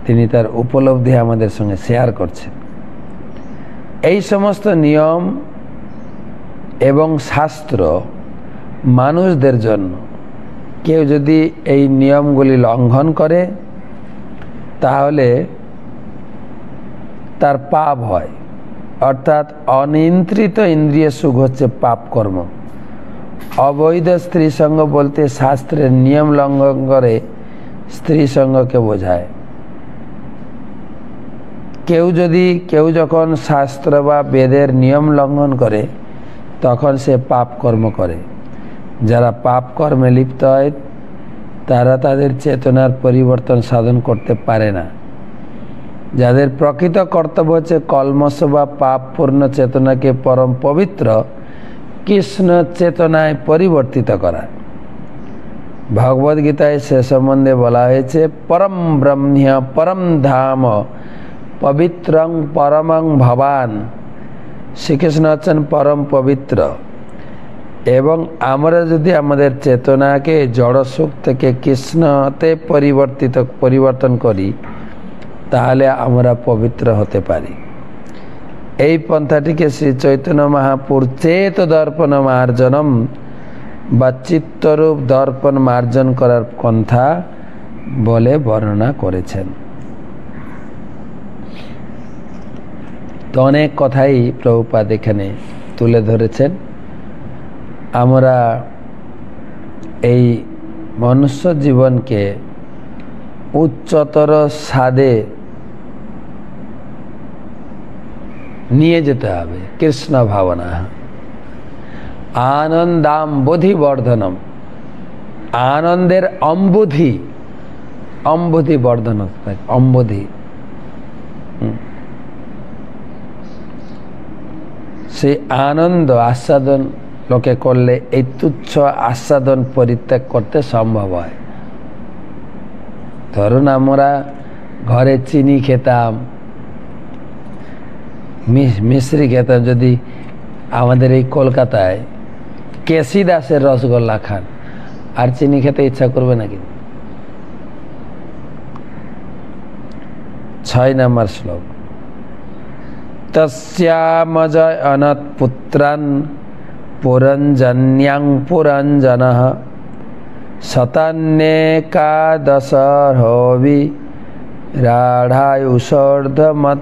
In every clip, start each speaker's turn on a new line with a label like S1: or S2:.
S1: তিনি তার উপলব্ধি আমাদের সঙ্গে শেয়ার করছেন। এই সমস্ত নিয়ম এবং শাস্ত্র মানুষদের জন্য, কেউ যদি এই নিয়মগুলি লঙ্ঘন করে তাহলে তার পাপ হয়, অর্থাৎ অনিয়ন্ত্রিত ইন্দ্রিয় সুখ হচ্ছে পাপ কর্ম। অবৈধ স্ত্রী সঙ্গ বলতে শাস্ত্রের নিয়ম লঙ্ঘন করে স্ত্রী সঙ্গকে বোঝায়। কেউ যখন শাস্ত্র বা বেদের নিয়ম লঙ্ঘন করে তখন সে পাপ কর্ম করে। যারা পাপ কর্মে লিপ্ত হয় তারা তাদের চেতনার পরিবর্তন সাধন করতে পারে না। যাদের প্রকৃত কর্তব্য হচ্ছে কলমশ বা পাপপূর্ণ চেতনাকে পরম পবিত্র কৃষ্ণ চেতনায় পরিবর্তিত করা। ভগবদ্গীতায় সে সম্বন্ধে বলা হয়েছে, পরম ব্রহ্ম পরম ধাম পবিত্রং পরমং ভবান। শ্রীকৃষ্ণ হচ্ছেন পরম পবিত্র, এবং আমরা যদি আমাদের চেতনাকে জড় সুখ থেকে কৃষ্ণতে পরিবর্তন করি তাহলে আমরা পবিত্র হতে পারি। এই পন্থাটিকে শ্রী চৈতন্য মহাপুর চেত দর্পণ মার্জনম বা চিত্তরূপ দর্পণ মার্জন করার পন্থা বলে বর্ণনা করেছেন। তো অনেক কথাই প্রভুপাদ এখানে তুলে ধরেছেন। আমরা এই মনুষ্য জীবনকে উচ্চতর স্বাদে নিয়ে যেতে হবে। কৃষ্ণ ভাবনা আনন্দাম বোধি বর্ধনম, আনন্দের অম্বুধি বর্ধন, অম্বুধি। সেই আনন্দ আস্বাদন লোকে করলে এই তুচ্ছ আস্বাদন পরিত্যাগ করতে সম্ভব হয়। ধরুন আমরা ঘরে চিনি খেতাম, মিশ্রি খেতাম, যদি আমাদের এই কলকাতায় কেসি দাসের রসগোল্লা খান আর চিনি খেতে ইচ্ছা করবে নাকি? 6 নম্বর শ্লোক, তস্যামজয় অনত পুত্রান পুরঞ্জন্যাং পুরঞ্জনঃ শতান্যেকাদশরহবি রাঢ়ায়ুষর্ধমত।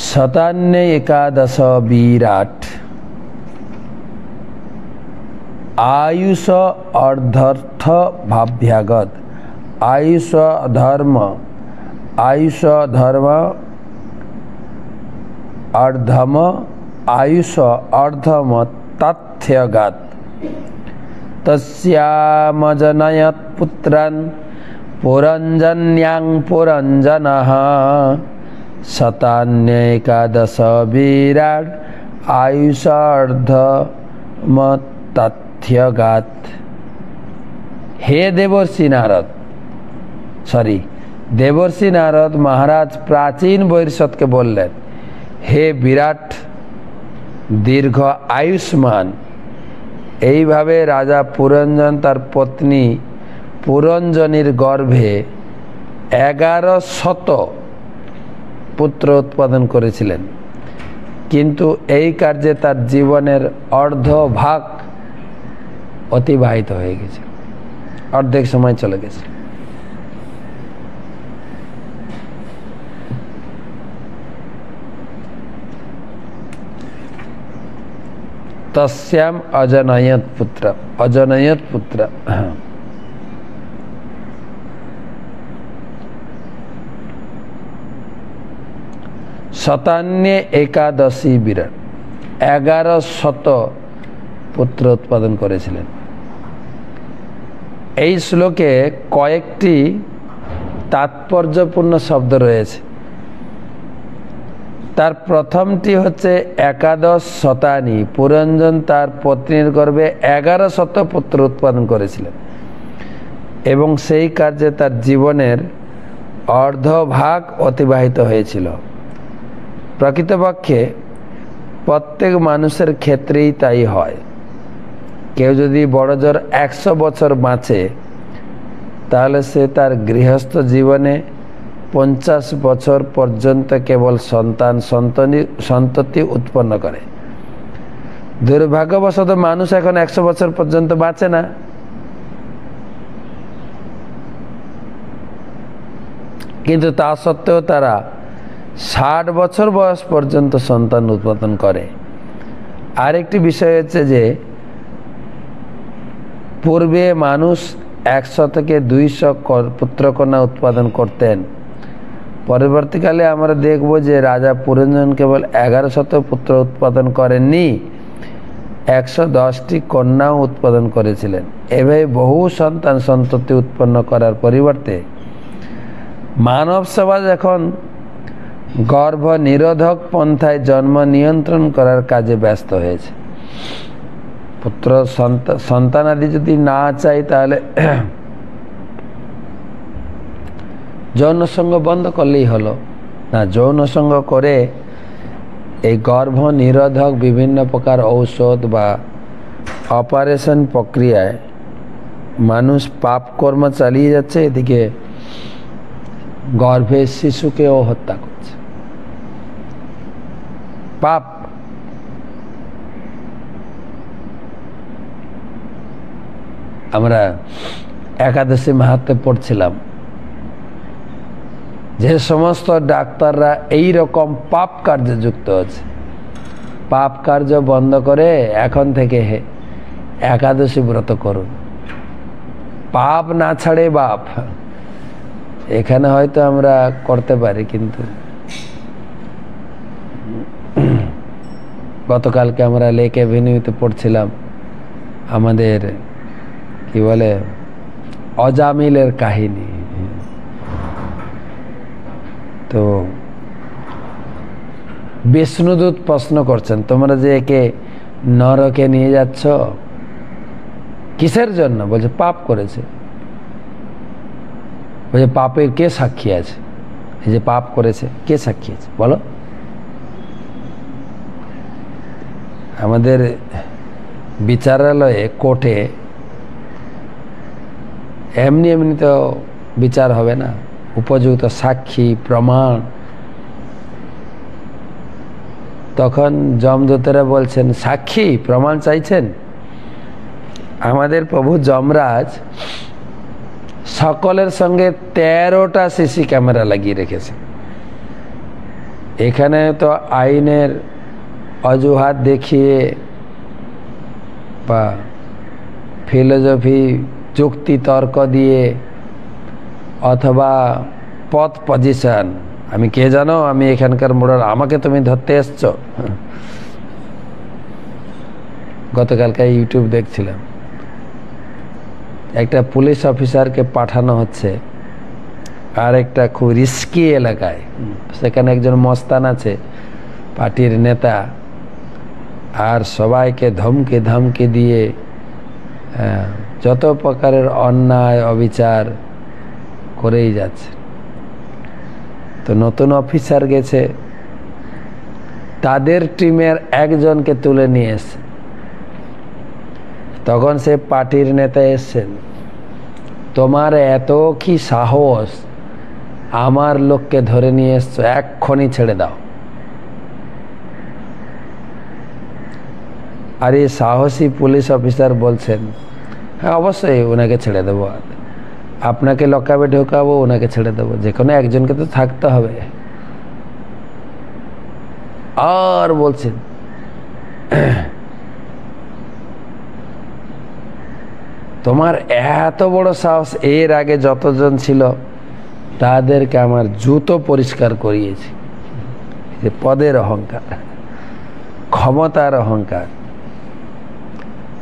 S1: শতান্য একাদশ বিরাট आयुष अर्धर्थ भाव्यागत आयुष धर्म अर्धम आयुष अर्धम तथ्यगत तस्यामजनयत पुत्रान पुरंजन्यां पुरंजनः शतान्येकादश विराट आयुष अर्धम तथ्यगात। हे देवर्षि नारद महाराज प्राचीन बहिर्षद के बोलें, हे विराट दीर्घ आयुष्मान। এই ভাবে রাজা পুরঞ্জন তার পত্নী পুরঞ্জনীর গর্ভে 1100 পুত্র উৎপাদন করেছিলেন, কিন্তু এই কার্যে তার জীবনের অর্ধভাগ অতিবাহিত হয়ে গেছে, অর্ধেক সময় চলে গেছে। तस्याम अजनयत पुत्र शतान्य एकादशी विराट 1100 পুত্র উৎপাদন করেছিলেন। এই শ্লোকে কয়েকটি তাৎপর্যপূর্ণ শব্দ রয়েছে। তার প্রথমটি হচ্ছে একাদশ শতানি, পুরঞ্জন তার পত্নীর গর্ভে 1100 পুত্র উৎপাদন করেছিলেন এবং সেই কার্যে তার জীবনের অর্ধভাগ অতিবাহিত হয়েছিল। প্রকৃতপক্ষে প্রত্যেক মানুষের ক্ষেত্রেই তাই হয়। কেউ যদি বড় জোর 100 বছর বাঁচে, তাহলে সে তার গৃহস্থ জীবনে 50 বছর পর্যন্ত কেবল সন্ততি উৎপন্ন করে। দুর্ভাগ্যবশত মানুষ এখন 100 বছর পর্যন্ত বাঁচে না। কিন্তু তা সত্ত্বেও তারা 60 বছর বয়স পর্যন্ত সন্তান উৎপাদন করে। আরেকটি বিষয় হচ্ছে যে পূর্বে মানুষ 100 থেকে 200 পুত্রকন্যা উৎপাদন করতেন। পরবর্তীকালে আমরা দেখব যে রাজা পুরঞ্জন কেবল 1100 পুত্র উৎপাদন করেননি, 110টি কন্যাও উৎপাদন করেছিলেন। এভাবে বহু সন্তান সন্ততি উৎপন্ন করার পরিবর্তে মানব সমাজ এখন গর্ভ নিরোধক পন্থায় জন্ম নিয়ন্ত্রণ করার কাজে ব্যস্ত হয়েছে। পুত্র সন্তানাদি যদি না চাই, তাহলে যৌন সঙ্গ বন্ধ করলেই হলো না। যৌন সঙ্গ করে এই গর্ভ নিরোধক বিভিন্ন প্রকার ঔষধ বা অপারেশন প্রক্রিয়ায় মানুষ পাপ কর্ম চালিয়ে যাচ্ছে, এদিকে গর্ভের শিশুকেও হত্যা করছে। পাপ। আমরা একাদশী মাহাত্ম্যে পড়ছিলাম যে সমস্ত ডাক্তাররা এই রকম পাপ কার্যে যুক্ত আছে, পাপ কার্য বন্ধ করে এখন থেকে একাদশী ব্রত করুন। পাপ না ছাড়ে বাপ। এখানে হয়তো আমরা করতে পারি, কিন্তু গতকালকে আমরা লেক এভিনিউতে পড়ছিলাম আমাদের কি বলে অজামিলের কাহিনী। তো বিষ্ণুদূত প্রশ্ন করছেন, তোমরা যে একে নরকে নিয়ে যাচ্ছ কিসের জন্য? বলছে পাপ করেছে। বলছে পাপের কে সাক্ষী আছে? এই যে পাপ করেছে কে সাক্ষী আছে বলো? আমাদের বিচারালয়ে কোর্টে এমনি এমনি তো বিচার হবে না, উপযুক্ত সাক্ষী প্রমাণ। তখন যমদূতেরা বলছেন সাক্ষী প্রমাণ চাইছেন? আমাদের প্রভু যমরাজ সকলের সঙ্গে 13টা সিসি ক্যামেরা লাগিয়ে রেখেছে। এখানে তো আইনের অজুহাত দেখিয়ে বা ফিলোসফি যুক্তি তর্ক দিয়ে অথবা পথ পজিশন, আমি কে জানো, আমি এখানকার মোড়ল, আমাকে তুমি ধরতে এসছো। গতকালকে ইউটিউব দেখছিলাম, একটা পুলিশ অফিসারকে পাঠানো হচ্ছে আর একটা খুব রিস্কি এলাকায়। সেখানে একজন মস্তান আছে, পার্টির নেতা, আর সবাইকে ধমকে দিয়ে যত প্রকারের অন্যায় অবিচার করেই যাচ্ছে। তো নতুন অফিসার গেছে, তাদের টিমের একজনকে তুলে নিয়ে এসছে। তখন সে পার্টির নেতা এসছেন, তোমার এত কি সাহস, আমার লোককে ধরে নিয়ে এসছো, এক্ষুনি ছেড়ে দাও। আর এই সাহসী পুলিশ অফিসার বলছেন হ্যাঁ অবশ্যই ওনাকে ছেড়ে দেবো, আপনাকে লকআপে ঢোকাবো, ওনাকে ছেড়ে দেবো, যে কোনো একজনকে তো থাকতে হবে। আর বলছেন তোমার এত বড় সাহস, এর আগে যতজন ছিল তাদেরকে আমার জুতো পরিষ্কার করিয়েছি। যে পদের অহংকার, ক্ষমতার অহংকার।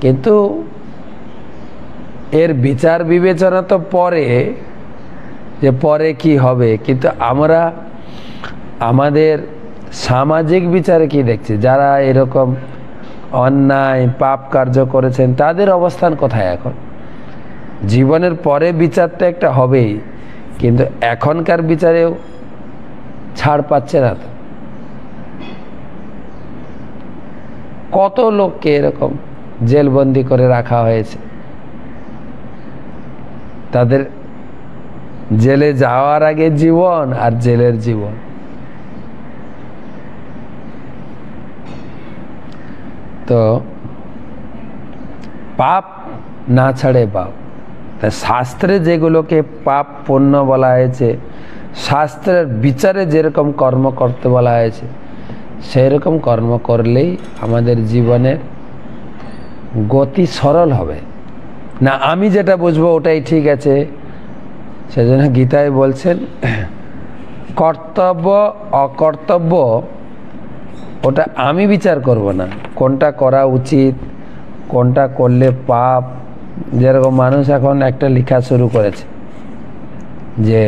S1: কিন্তু এর বিচার বিবেচনা তো পরে, যে পরে কি হবে। কিন্তু আমরা আমাদের সামাজিক বিচারে কি দেখছি, যারা এরকম অন্যায় পাপ কার্য করেছেন তাদের অবস্থান কোথায় এখন? জীবনের পরে বিচারটা একটা হবেই, কিন্তু এখনকার বিচারেও ছাড় পাচ্ছে না তো। কত লোককে এরকম জেলবন্দি করে রাখা হয়েছে, তাদের জেলে যাওয়ার আগে জীবন আর জেলের জীবন। তো পাপ না ছাড়ে পাপ। তা শাস্ত্রে যেগুলোকে পাপ পুণ্য বলা হয়েছে, শাস্ত্রের বিচারে যেরকম কর্ম করতে বলা হয়েছে, সেই রকম কর্ম করলেই আমাদের জীবনের গতি সরল হবে। না আমি যেটা বুঝবো ওটাই ঠিক আছে, সেজন্য গীতায় বলছেন কর্তব্য অকর্তব্য ওটা আমি বিচার করব না, কোনটা করা উচিত কোনটা করলে পাপ। যেরকম মানুষ এখন একটা লেখা শুরু করেছে যে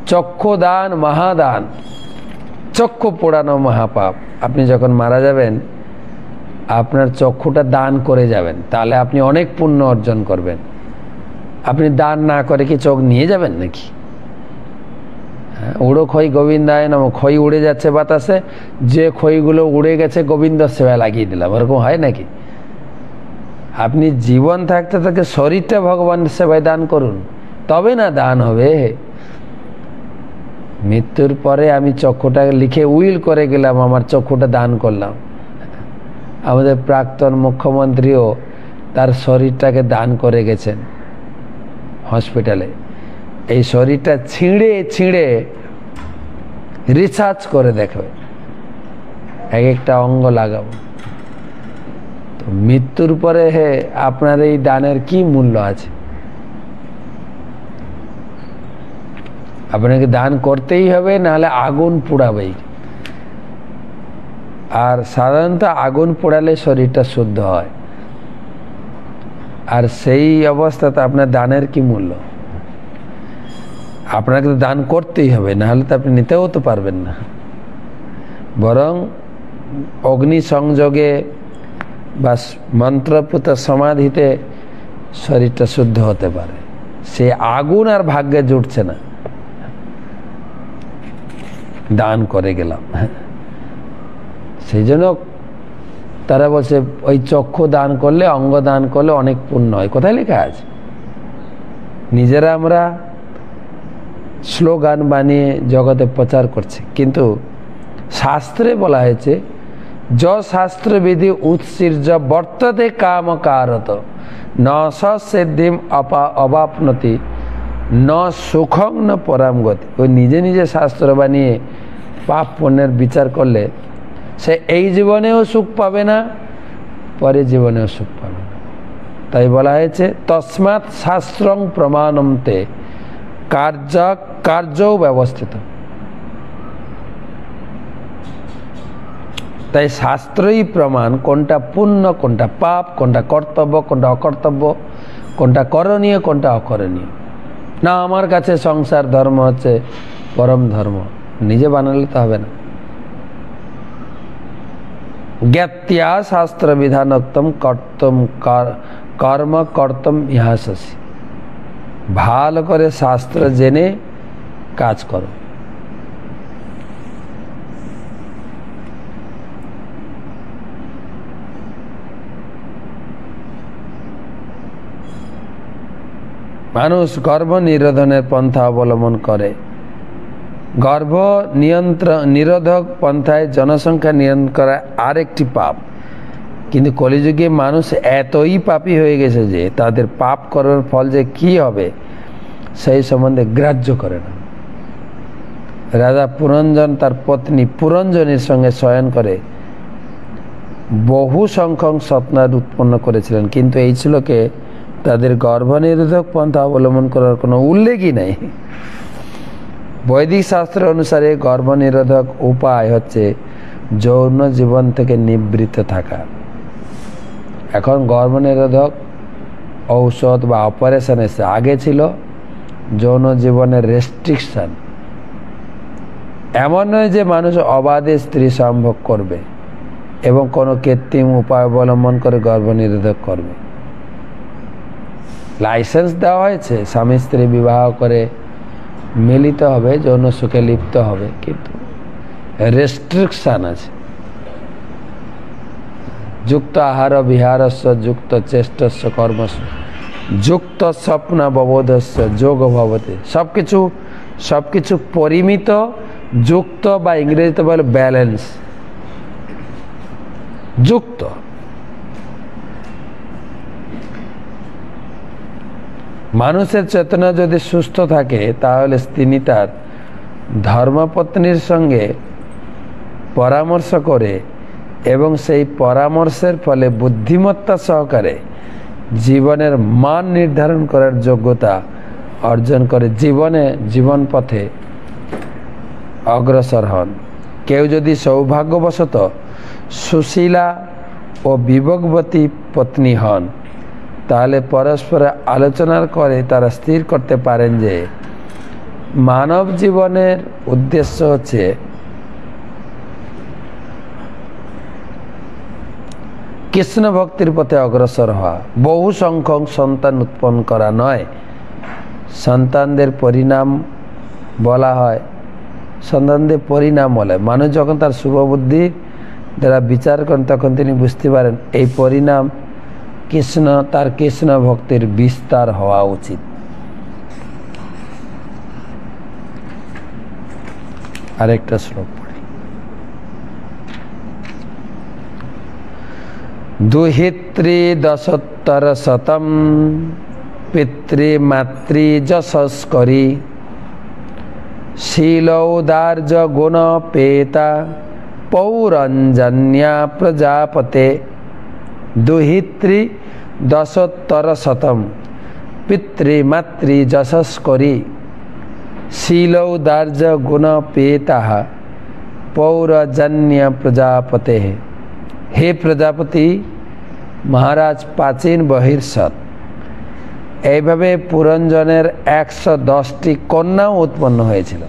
S1: চক্ষু দান মহাদান, চক্ষু পোড়ানো মহাপাপ। আপনি যখন মারা যাবেন আপনার চক্ষুটা দান করে যাবেন, তাহলে আপনি অনেক পুণ্য অর্জন করবেন। আপনি দান না করে কি চোখ নিয়ে যাবেন নাকি? উড়ো খই গোবিন্দায় নমঃ, খই উড়ে যাচ্ছে বাতাসে, যে খইগুলো উড়ে গেছে গোবিন্দ সেবায় লাগিয়ে দিলাম, ওরকম হয় নাকি? আপনি জীবন থাকতে থাকে শরীরটা ভগবানের সেবায় দান করুন, তবে না দান হবে। মৃত্যুর পরে আমি চক্ষুটা লিখে উইল করে গেলাম, আমার চক্ষুটা দান করলাম। আমাদের প্রাক্তন মুখ্যমন্ত্রীও তার শরীরটাকে দান করে গেছেন হসপিটালে। এই শরীরটা ছিঁড়ে ছিঁড়ে রিসার্চ করে দেখবে, এক একটা অঙ্গ লাগাবো। তো মৃত্যুর পরে আপনার এই দানের কি মূল্য আছে? আপনাকে দান করতেই হবে, নাহলে আগুন পোড়াবেই। আর সাধারণত আগুন পোড়ালে শরীরটা শুদ্ধ হয়, আর সেই অবস্থাতে আপনার দানের কি মূল্য? আপনাকে তো দান করতেই হবে, নাহলে তো আপনি নিতেও তো পারবেন না। বরং অগ্নি সংযোগে বা মন্ত্রপুত সমাধিতে শরীরটা শুদ্ধ হতে পারে, সে আগুন আর ভাগ্যে জুটছে না। দান করে গেলাম, সেই জন্য তারা বলছে ওই চক্ষু দান করলে, অঙ্গ দান করলে অনেক পুণ্য হয়। কোথায় লেখা আছে? নিজেরা আমরা স্লোগান বানিয়ে জগতে প্রচার করছে, কিন্তু শাস্ত্রে বলা হয়েছে য শাস্ত্রবিধি উৎসৃজ বর্ততে কাম কারত ন সিদ্ধিম অবাপনতি ন সুখং ন পরাম গতি। ওই নিজে নিজে শাস্ত্র বানিয়ে পাপ পুণ্যের বিচার করলে সে এই জীবনেও সুখ পাবে না, পরে জীবনেও সুখ পাবে না। তাই বলা হয়েছে তস্মাৎ শাস্ত্রং প্রমাণন্তে কার্যও ব্যবস্থিত। তাই শাস্ত্রই প্রমাণ কোনটা পুণ্য কোনটা পাপ, কোনটা কর্তব্য কোনটা অকর্তব্য, কোনটা করণীয় কোনটা অকরণীয়। না আমার কাছে সংসার ধর্ম হচ্ছে পরম ধর্ম, নিজে বানালে তো হবে না। জ্ঞাত্যা শাস্ত্র বিধানোক্তম কর্ম কর্তম ইহাসি। ভালো করে শাস্ত্র জেনে কাজ করো। মানুষ গর্ভ নিরোধনের পন্থা অবলম্বন করে। গর্ভ নিরোধক পন্থায় জনসংখ্যা নিয়ন্ত্রণ করা আরেকটি পাপ। কিন্তু কলিযুগে মানুষ এতই পাপী হয়ে গেছে যে তাদের পাপ করার ফল যে কি হবে সেই সম্বন্ধে গ্রাহ্য করে না। রাজা পুরঞ্জন তার পত্নী পুরঞ্জনীর সঙ্গে শয়ন করে বহু সংখ্যক সন্তান উৎপন্ন করেছিলেন, কিন্তু এই শ্লোকে তাদের গর্ভনিরোধক পন্থা অবলম্বন করার কোনো উল্লেখই নেই। বৈদিক শাস্ত্র অনুসারে গর্ভনিরোধক উপায় হচ্ছে যৌন জীবন থেকে নিবৃত্ত থাকা। এখন গর্ভনিরোধক ঔষধ বা অপারেশন এসে, আগে ছিল যৌন জীবনের রেস্ট্রিকশন। এমন নয় যে মানুষ অবাধে স্ত্রী সম্ভোগ করবে এবং কোনো কৃত্রিম উপায় অবলম্বন করে গর্ভনিরোধক করবে। লাইসেন্স দেওয়া হয়েছে, স্বামী স্ত্রী বিবাহ করে মিলিত হবে, যৌন সুখে লিপ্ত হবে, কিন্তু রেস্ট্রিকশন আছে। যুক্ত আহার বিহারস্য যুক্ত চেষ্টস্য কর্মস্য যুক্ত স্বপ্ন ববোধস্য যোগ ভবতে। সব কিছু পরিমিত, যুক্ত বা ইংরেজিতে বলে ব্যালেন্স, যুক্ত। মানুষের চেতনা যদি সুস্থ থাকে তাহলে তিনি তার ধর্মপত্নীর সঙ্গে পরামর্শ করে এবং সেই পরামর্শের ফলে বুদ্ধিমত্তা সহকারে জীবনের মান নির্ধারণ করার যোগ্যতা অর্জন করে জীবন পথে অগ্রসর হন। কেউ যদি সৌভাগ্যবশত সুশীলা ও বিবেকবতী পত্নী হন তাহলে পরস্পরে আলোচনা করে তারা স্থির করতে পারেন যে মানব জীবনের উদ্দেশ্য হচ্ছে কৃষ্ণ ভক্তির পথে অগ্রসর হওয়া, বহু সংখ্যক সন্তান উৎপন্ন করা নয়। সন্তানদের পরিণাম বলা হয়, সন্তানদের পরিণাম বলে। মানুষ যখন তার শুভবুদ্ধি দ্বারা বিচার করেন তখন তিনি বুঝতে পারেন এই পরিণাম তার কৃষ্ণ ভক্তির বিস্তার হওয়া উচিত। আরেকটা শ্লোক পড়ি। দুহিত্রী দশোত্তর শতম পিতৃ মাতৃ যশস্করী শীলৌদার্য গুণ পেতা পৌরঞ্জন্যা প্রজাপতে। দুহিত্রী দশোত্তর শতম পিতৃ মাতৃ যশস্করী শীলৌদার্য গুণ পেতা পৌরজন্য প্রজাপতে। হে প্রজাপতি মহারাজ প্রাচীন বহির্ষৎ, এইভাবে পুরঞ্জনের 110টি কন্যাও উৎপন্ন হয়েছিল।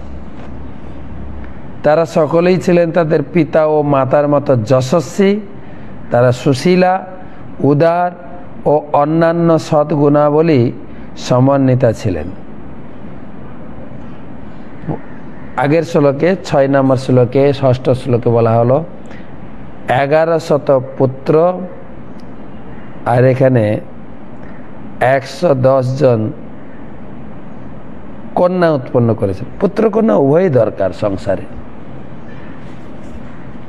S1: তারা সকলেই ছিলেন তাদের পিতা ও মাতার মতো যশস্বী। তারা সুশীলা, উদার ও অন্যান্য সদ্গুণাবলী সমন্বিতা ছিলেন। আগের শ্লোকে 6 নম্বর শ্লোকে 6ষ্ঠ শ্লোকে বলা হলো 1100 পুত্র, আর এখানে 110 জন কন্যা উৎপন্ন করেছেন। পুত্র কন্যা উভয়ই দরকার সংসারে,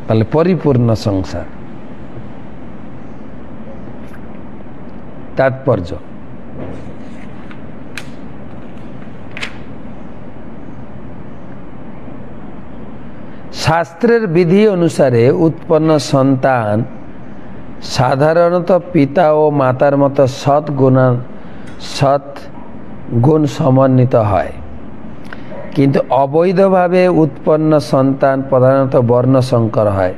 S1: তাহলে পরিপূর্ণ সংসার। তাৎপর্য, শাস্ত্রের বিধি অনুসারে উৎপন্ন সন্তান সাধারণত পিতা ও মাতার মতো সৎ গুণ সমন্বিত হয়, কিন্তু অবৈধভাবে উৎপন্ন সন্তান প্রধানত বর্ণসংকর হয়।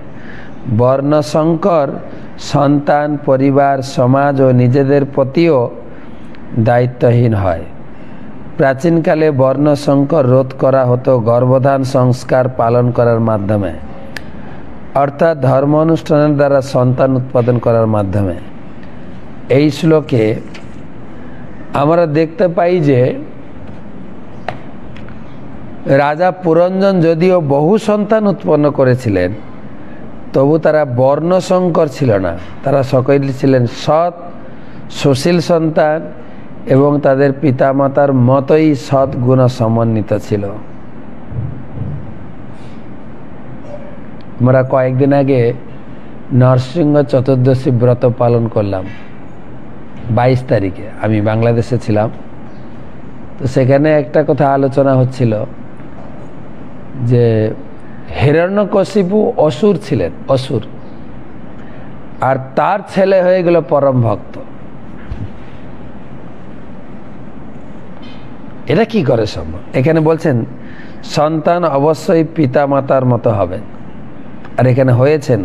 S1: বর্ণসংকর সন্তান পরিবার, সমাজ ও নিজেদের প্রতিও দায়িত্বহীন হয়। প্রাচীনকালে বর্ণসংকর রোধ করা হতো গর্ভধান সংস্কার পালন করার মাধ্যমে, অর্থাৎ ধর্ম অনুষ্ঠানের দ্বারা সন্তান উৎপাদন করার মাধ্যমে। এই শ্লোকে আমরা দেখতে পাই যে রাজা পুরঞ্জন যদিও বহু সন্তান উৎপন্ন করেছিলেন, তবু তারা বর্ণসংকর ছিল না। তারা সকলেই ছিলেন সৎ সুশীল সন্তান এবং তাদের পিতামাতার মতোই সৎ গুণ সমন্বিত ছিল। আমরা কয়েকদিন আগে নরসিংহ চতুর্দশী ব্রত পালন করলাম 22 তারিখে। আমি বাংলাদেশে ছিলাম, তো সেখানে একটা কথা আলোচনা হচ্ছিল যে হিরণ্যকশিপু অসুর ছিলেন, অসুর, আর তার ছেলে হয়ে গেল পরম ভক্ত। এটা কি করে সম্ভব? এখানে বলছেন সন্তান অবশ্যই পিতা মাতার মতো হবে, আর এখানে হয়েছেন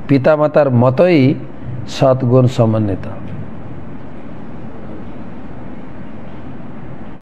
S1: পিতা মাতার মতোই সৎগুণ সমন্বিত হবে।